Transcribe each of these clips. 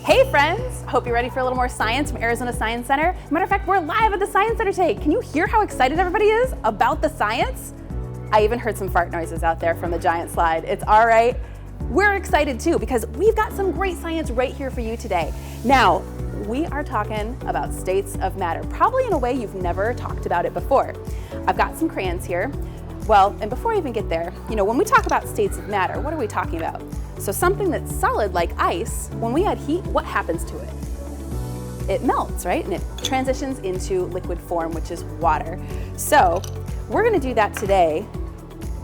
Hey friends, hope you're ready for a little more science from Arizona Science Center. Matter of fact, we're live at the Science Center today. Can you hear how excited everybody is about the science? I even heard some fart noises out there from the giant slide. It's all right. We're excited too because we've got some great science right here for you today. Now, we are talking about states of matter, probably in a way you've never talked about it before. I've got some crayons here. Well, and before I even get there, when we talk about states of matter, what are we talking about? So something that's solid like ice, when we add heat, what happens to it? It melts, right? And it transitions into liquid form, which is water. So we're gonna do that today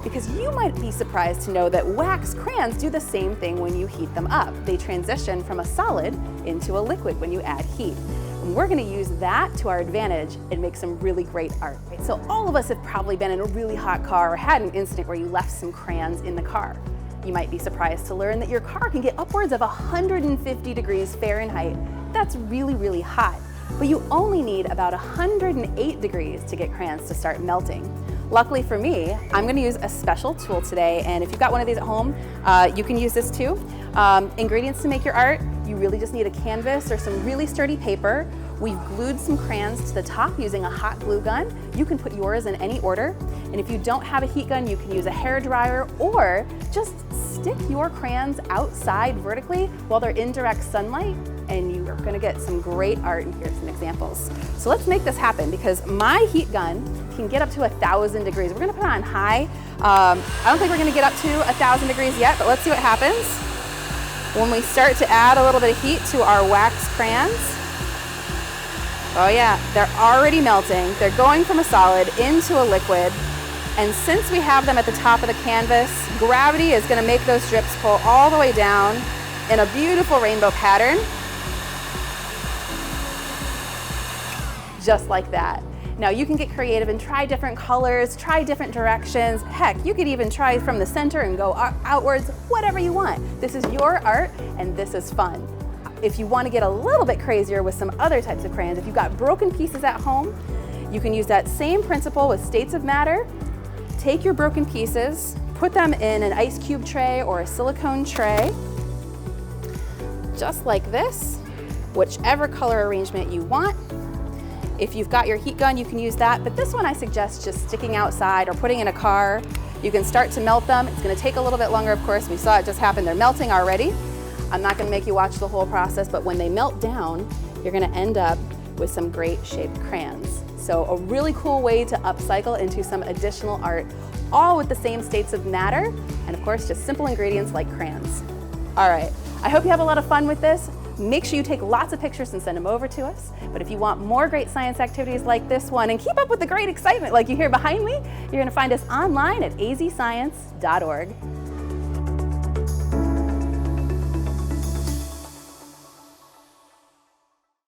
because you might be surprised to know that wax crayons do the same thing when you heat them up. They transition from a solid into a liquid when you add heat. And we're gonna use that to our advantage and make some really great art. Right? So all of us have probably been in a really hot car or had an incident where you left some crayons in the car. You might be surprised to learn that your car can get upwards of 150 degrees Fahrenheit. That's really, really hot. But you only need about 108 degrees to get crayons to start melting. Luckily for me, I'm gonna use a special tool today, and if you've got one of these at home, you can use this too. Ingredients to make your art, you really just need a canvas or some really sturdy paper. We've glued some crayons to the top using a hot glue gun. You can put yours in any order. And if you don't have a heat gun, you can use a hair dryer or just stick your crayons outside vertically while they're in direct sunlight, and you are gonna get some great art, and here's some examples. So let's make this happen because my heat gun can get up to 1,000 degrees. We're gonna put it on high. I don't think we're gonna get up to 1,000 degrees yet, but let's see what happens when we start to add a little bit of heat to our wax crayons. Oh yeah, they're already melting. They're going from a solid into a liquid. And since we have them at the top of the canvas, gravity is gonna make those drips pull all the way down in a beautiful rainbow pattern. Just like that. Now you can get creative and try different colors, try different directions. Heck, you could even try from the center and go outwards, whatever you want. This is your art and this is fun. If you want to get a little bit crazier with some other types of crayons, if you've got broken pieces at home, you can use that same principle with states of matter. Take your broken pieces, put them in an ice cube tray or a silicone tray, just like this, whichever color arrangement you want. If you've got your heat gun, you can use that, but this one I suggest just sticking outside or putting in a car. You can start to melt them. It's gonna take a little bit longer, of course. We saw it just happen. They're melting already. I'm not gonna make you watch the whole process, but when they melt down, you're gonna end up with some great shaped crayons. So a really cool way to upcycle into some additional art, all with the same states of matter, and of course, just simple ingredients like crayons. All right, I hope you have a lot of fun with this. Make sure you take lots of pictures and send them over to us. But if you want more great science activities like this one and keep up with the great excitement like you hear behind me, you're gonna find us online at azscience.org.